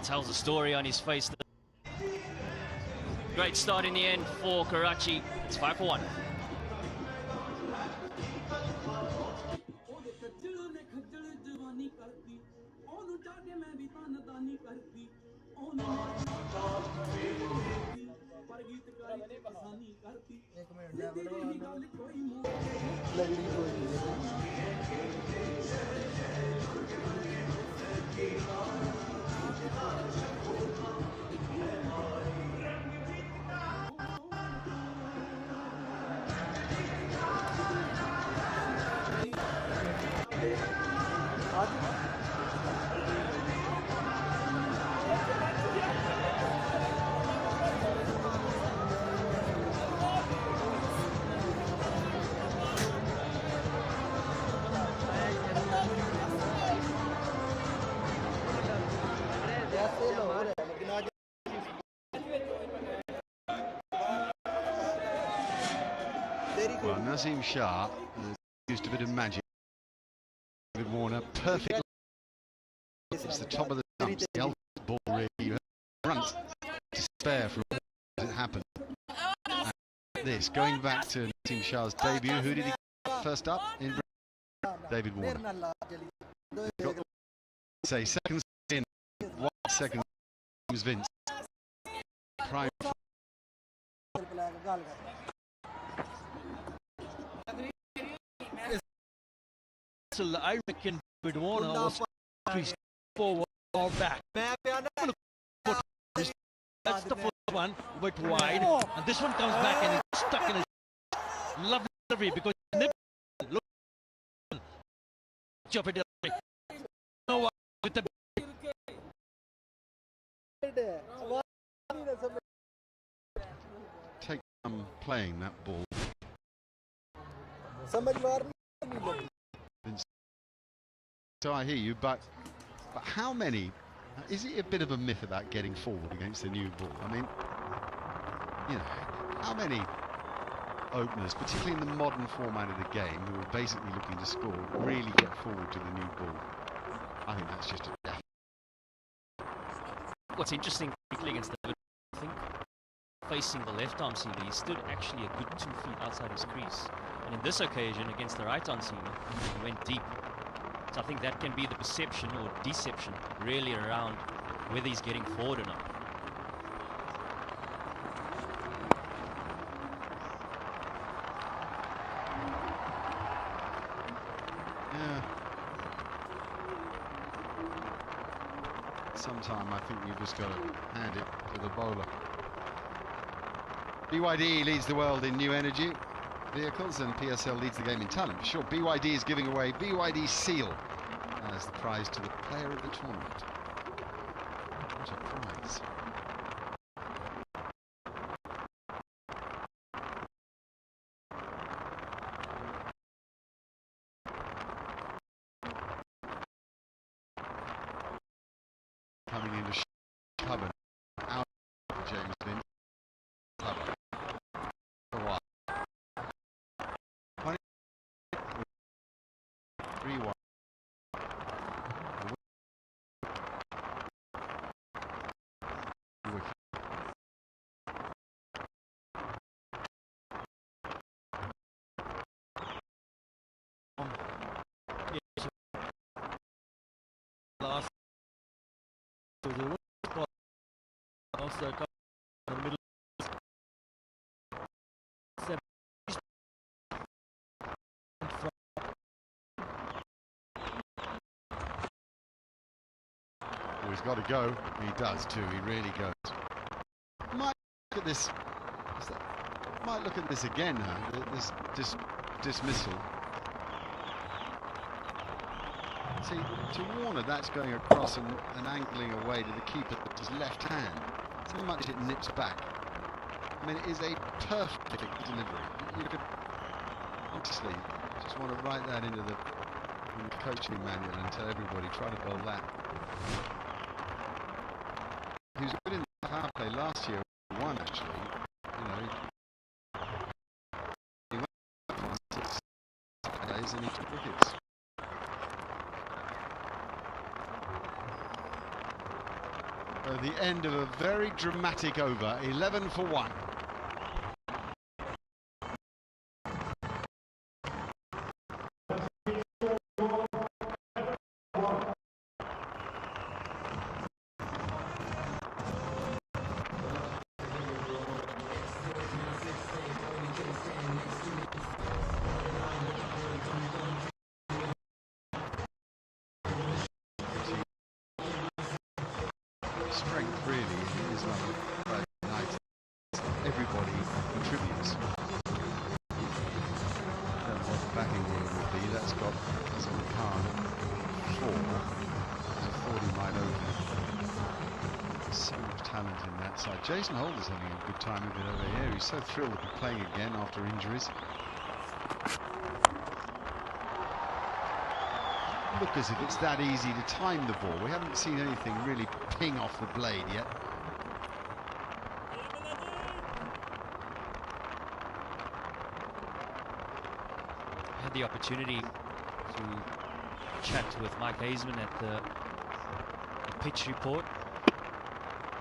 tells a story on his face. Great start in the end for Karachi. It's 5 for 1. Well, Nazim Shah used a bit of magic. David Warner, perfect. It's the top of the stumps. The ultimate ball really. You have front to spare from what it happened. And this going back to Nazim Shah's debut. Who did he get first up in? David Warner. Got the, say seconds in. 1 second. James Vince. Prime. I reckon David Warner was increased forward or back. That's the first one, went wide, and this one comes back and it's stuck in his lovely delivery because he never look chop it no with the take playing that ball. So I hear you, but how many? Is it a bit of a myth about getting forward against the new ball? I mean, you know, how many openers, particularly in the modern format of the game, who are basically looking to score, really get forward to the new ball? I think that's just a death. What's interesting against the, I think, facing the left arm seamer, he stood actually a good 2 feet outside his crease. And in this occasion, against the right arm seamer, he went deep. So I think that can be the perception or deception really around whether he's getting forward or not. Yeah. Sometime I think you've just got to hand it to the bowler. BYD leads the world in new energy vehicles and PSL leads the game in talent. For sure, BYD is giving away BYD Seal as the prize to the player of the tournament. What a prize. Coming into Hubbard, out of James Vince. Hubbard. For a while. 3-1. last to the also in the middle. Well, he's got to go. He does too. He really goes. Might look at this. Might look at this again now. This dismissal. See, to Warner, that's going across and angling away to the keeper's left hand. So much it nips back. I mean, it is a perfect delivery. You could honestly just want to write that into the coaching manual and tell everybody, try to bowl that. He was good in the power play last year, won actually. You know, he went on 6 days and he took wickets. The end of a very dramatic over, 11 for 1. Strength really in Islam United. Everybody contributes. I don't know what the backing order would be. That's got Hassan Khan at 4. I thought he might open. There's so much talent in that side. Jason Holder's having a good time with it over here. He's so thrilled to be playing again after injuries. Look as if it's that easy to time the ball. We haven't seen anything really ping off the blade yet. I had the opportunity to chat with Mike Hazeman at the pitch report.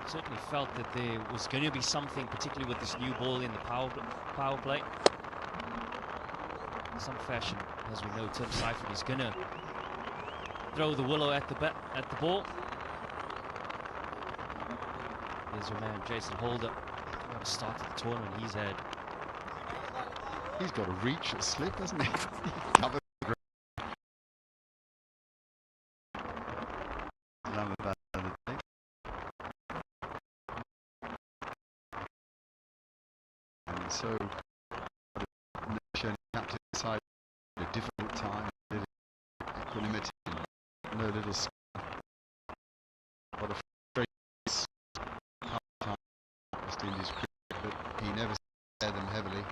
Certainly felt that there was going to be something, particularly with this new ball in the power play. In some fashion, as we know, Tim Seifert is going to throw the willow at the ball. There's your man, Jason Holder. What a start to the tournament he's had. He's got a reach at slip, hasn't he? Covered. And so, nation captain side a difficult time. Equanimity, no little. What a phrase. Time West Indies cricket, but he never spared them heavily.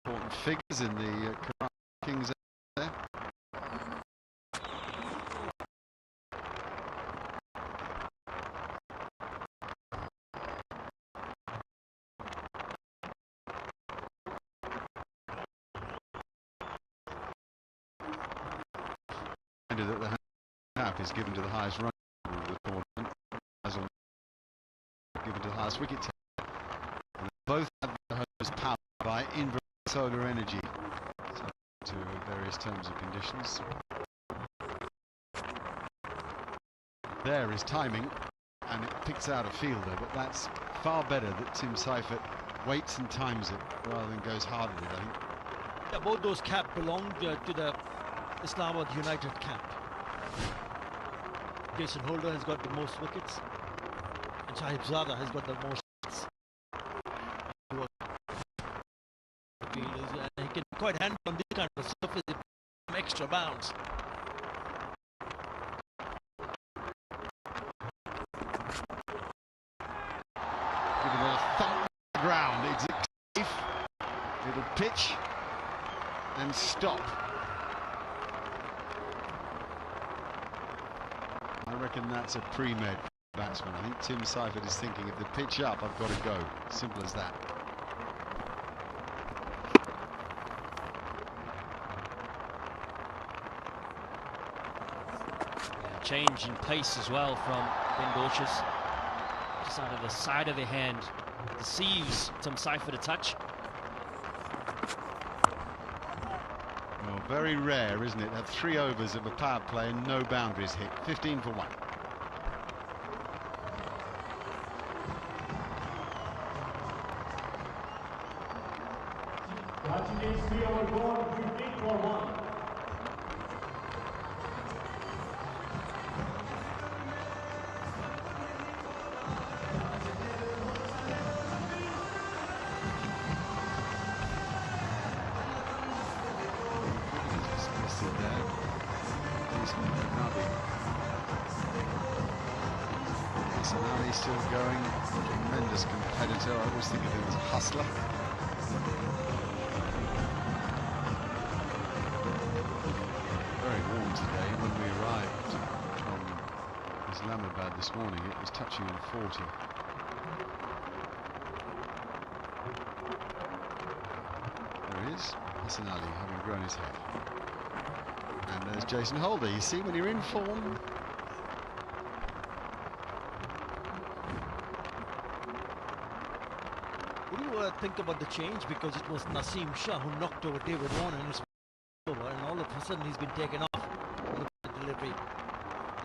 Important figures in the Kings there. That the half is given to the highest run of the tournament, as on given to the highest wicket taker. And both have the most power by inverse solar energy, so to various terms and conditions. There is timing, and it picks out a fielder, but that's far better that Tim Seifert waits and times it rather than goes hard with it, I think. Yeah, both those caps belong to the Islamabad United camp. Jason Holder has got the most wickets, and Shahib Zada has got the most hits. And he can be quite handy on this kind of surface, extra bounce. Giving it a thump on the ground. It's safe. It'll pitch and stop. I reckon that's a pre-med batsman. I think Tim Seifert is thinking, if the pitch up, I've got to go. Simple as that. Change in pace as well from Ben Dorches. Just out of the side of the hand, deceives Tim Seifert a touch. Well, very rare, isn't it? Have 3 overs of a power play and no boundaries hit. 15 for 1. Still going, tremendous competitor. I always think of him as a hustler. Very warm today. When we arrived from Islamabad this morning, it was touching on 40. There he is, Hassan Ali, having grown his head. And there's Jason Holder. You see, when you're in form, What do you think about the change? Because it was Naseem Shah who knocked over David Warner and it's over, and all of a sudden he's been taken off. Look at the delivery.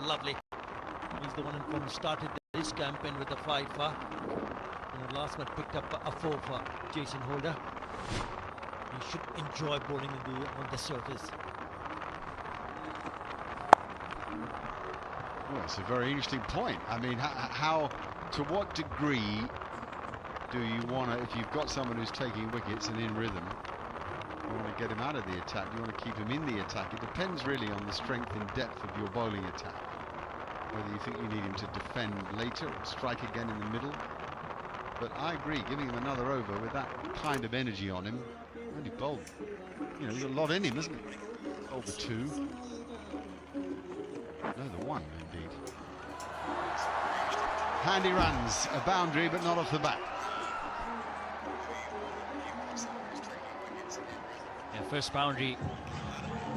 Lovely. He's the one who started this campaign with a 5 for. And the last one picked up a 4 for Jason Holder. He should enjoy bowling on the surface. well, it's a very interesting point. I mean, to what degree do you want to, if you've got someone who's taking wickets and in rhythm, you want to get him out of the attack, you want to keep him in the attack? It depends really on the strength and depth of your bowling attack. Whether you think you need him to defend later or strike again in the middle. But I agree, giving him another over with that kind of energy on him, really bowled. You know, there's a lot in him, isn't it? Over 2. No, the 1 indeed. Handy runs, a boundary, but not off the bat. Yeah, first boundary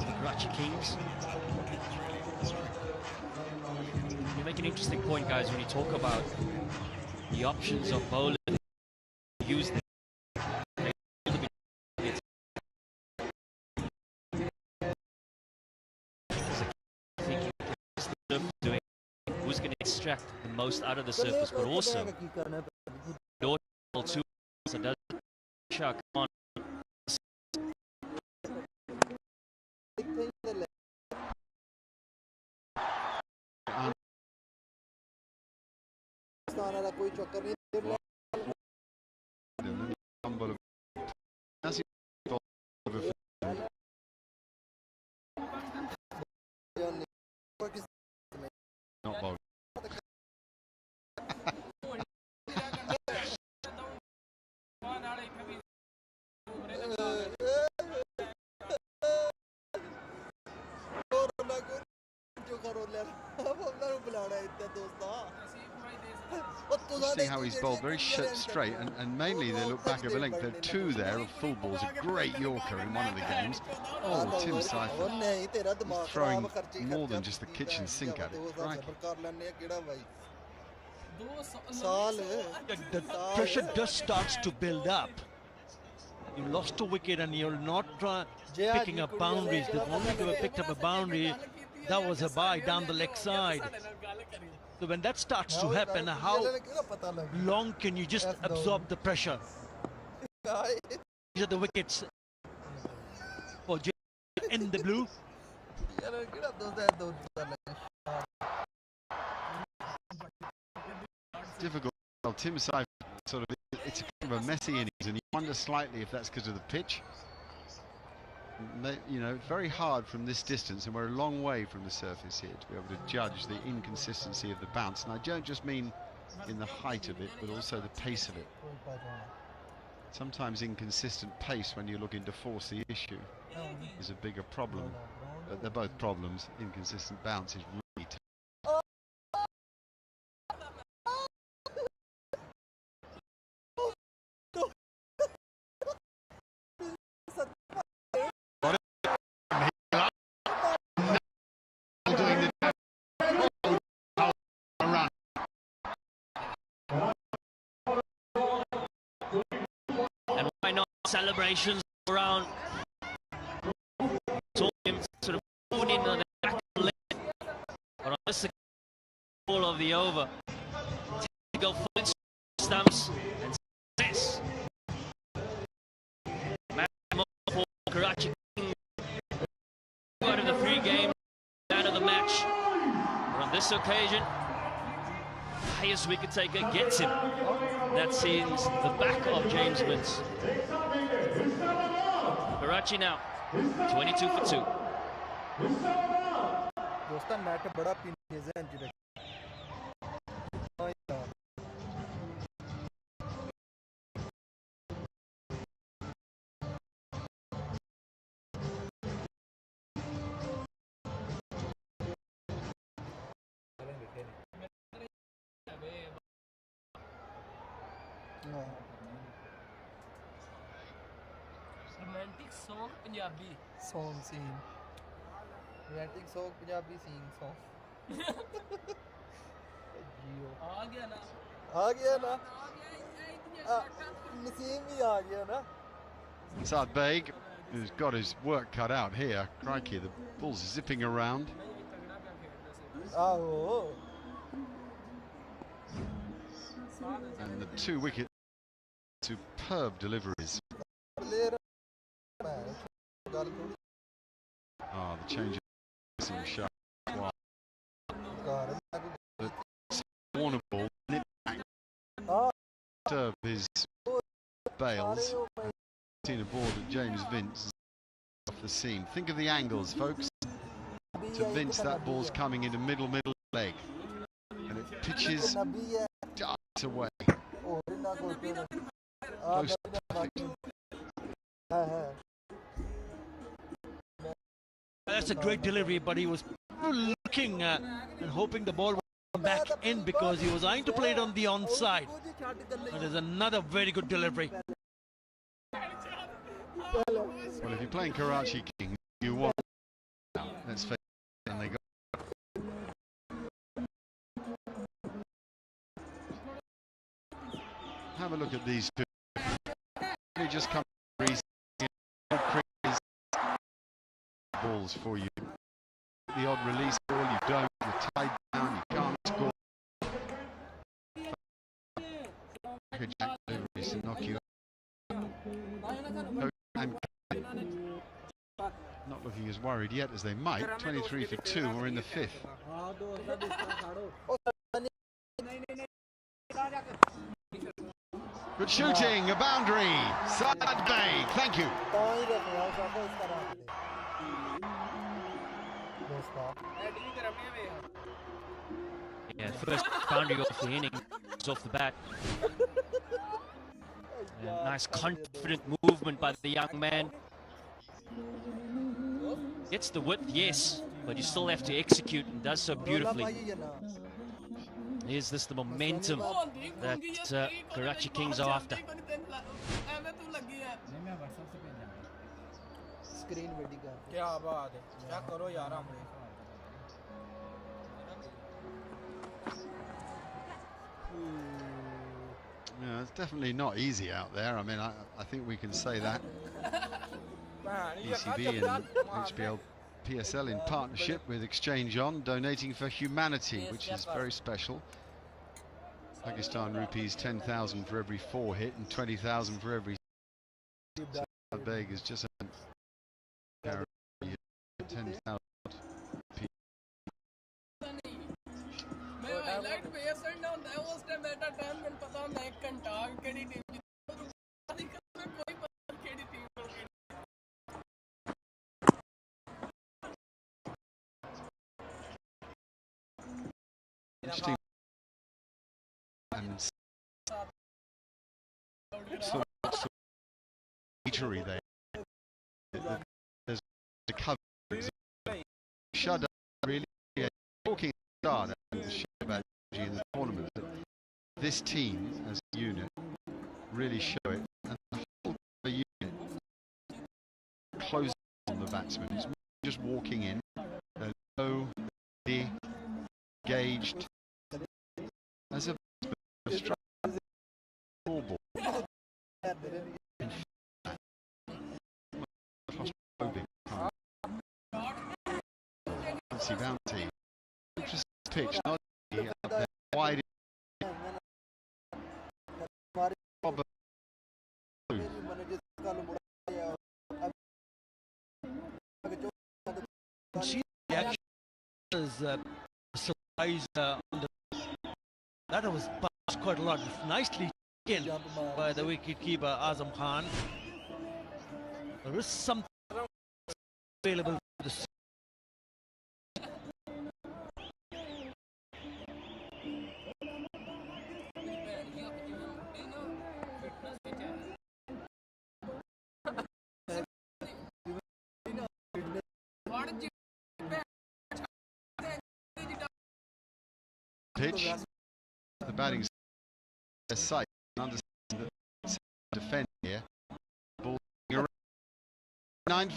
to the Karachi Kings. You make an interesting point, guys, when you talk about the options of bowlers. Use them. Doing who's going to extract the most out of the surface, but also too. So does Shah come on? Not bowling. See how he's bowled very straight, and mainly they look back over length. There are 2 there of full balls. A great Yorker in one of the games. Oh, Tim Seifert. He's throwing more than just the kitchen sink at it. Crikey. The pressure just starts to build up. You lost a wicket and you're not picking up boundaries. The moment you have picked up a boundary, that was a bye down the leg side. So when that starts to happen, how long can you just absorb the pressure? These are the wickets for in the blue. Difficult. Well, Tim Seifert sort of, it's kind of a messy innings, and you wonder slightly if that's because of the pitch. You know, very hard from this distance, and we're a long way from the surface here to be able to judge the inconsistency of the bounce. And I don't just mean in the height of it, but also the pace of it. Sometimes inconsistent pace, when you're looking to force the issue, is a bigger problem. But they're both problems. Inconsistent bounce is really tough. Celebrations around, saw him sort of pulled in the back of the leg, but on this ball of the over, to go full stumps and success. For Karachi King, 2 out of the 3 games out of the match, but on this occasion, highest wicket taker gets him. That sees the back of James Woods. Karachi now 22 for 2. Romantic song, Punjabi. Song scene. romantic song, Punjabi singing song. आ गया ना नसीम भी आ गया ना Saad Beg has got his work cut out here. Crikey, the ball's zipping around. Oh. And the 2 wicket, superb deliveries. Ah, the change of shot. Wow. The Warner ball nipped back, disturbed his bails. Seen aboard at James Vince off the seam. Think of the angles, folks. To Vince, that ball's coming into middle leg, and it pitches darts away. Close to perfect. That's a great delivery, but he was looking and hoping the ball would come back in because he was eyeing to play it on the onside. That is another very good delivery. Well, if you're playing Karachi King, you want now. Let's face it, and they got. Have a look at these two. They just come balls for you. The odd release ball, you don't. You're tied down. You can't score. Jack deliveries to knock you out. Not looking as worried yet as they might. 23 for 2. We're in the 5th. Good shooting, a boundary. Saad Beg, thank you. Yeah, first boundary off the innings, off the bat. Nice confident movement by the young man. Gets the width, yes, but you still have to execute, and does so beautifully. Is this the momentum that Karachi Kings are after? Yeah, it's definitely not easy out there. I mean, I think we can say that. ECB and HBL PSL in partnership with Exchange On, donating for humanity, which is very special. Pakistan rupees 10,000 for every 4 hit and 20,000 for every. Saad Beg is just 10,000. Interesting. And sort of eatery there. There's a cover. Shut up, really. Talking about in the tournament. This team, as a unit, really show it, and the whole unit closes on the batsman. It's just walking in. They're low, engaged. As a strike ball. Bounty. Interesting pitch, not up there, wide. See the action is surprise on the that was passed quite a lot. Nicely taken by the wicketkeeper Azam Khan. There is something available for the pitch. The batting side understand that defend here. Ball around 9.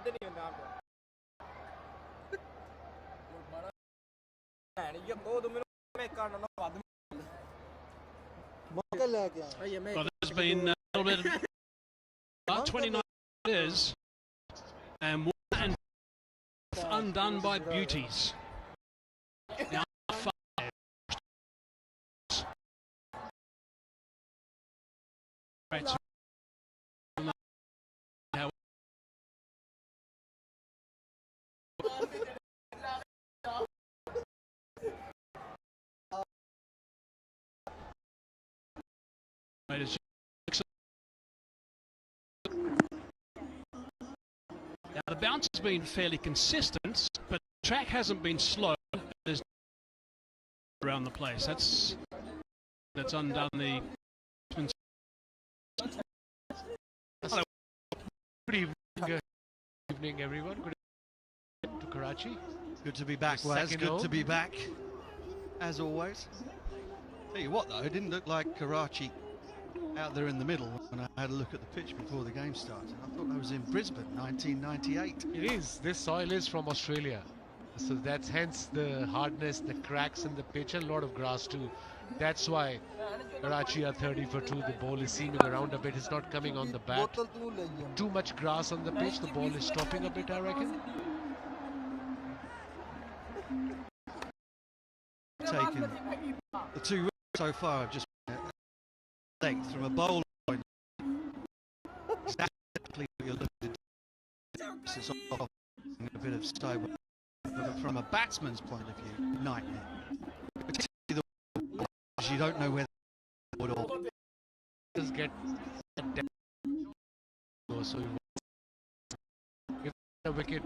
इधर नहीं होना आपको ये दो मेरे में काटना ना बाद में मौका ले गया ये मैं Well, there's been a little bit of 29 years and one and undone by beauties. Now, right. Now the bounce has been fairly consistent, but the track hasn't been slow. There's around the place. That's undone the. Hello. Good evening, everyone. Good evening to Karachi. Good to be back, Waz. Good to be back, as always. Tell you what, though, it didn't look like Karachi out there in the middle when I had a look at the pitch before the game started. I thought I was in Brisbane, 1998. It is. This soil is from Australia. So that's hence the hardness, the cracks in the pitch, and a lot of grass too. That's why Karachi are 30 for 2. The ball is seaming around a bit. It's not coming on the bat. Too much grass on the pitch. The ball is stopping a bit, I reckon. Taken the 2 so far. I've just length from a bowler point. Exactly what you're looking at. It's off a bit of style. From a batsman's point of view, nightmare. You don't know where the ball Just get so if a wicket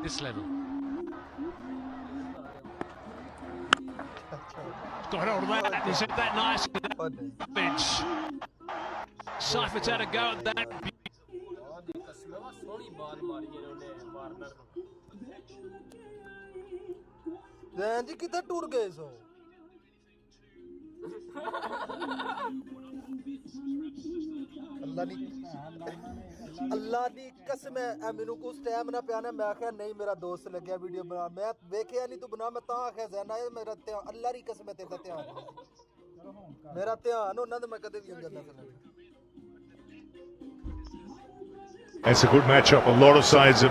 this level. Got hold of that. He's hit that nice bench. Seifert's had a go at that. Jain ji किधर tour गए सो अल्लाह दी कसम है मैनू को time ना पियाना मैं आख्या नहीं मेरा दोस्त लग गया वीडियो बना मैं देखया नहीं तू बना मैं ता आख्या जैन आया मेरा ध्यान अल्लाह दी कसम है तेरा ध्यान मेरा ध्यान होना तो मैं कदे भी अंदर ना It's a good matchup. A lot of sides have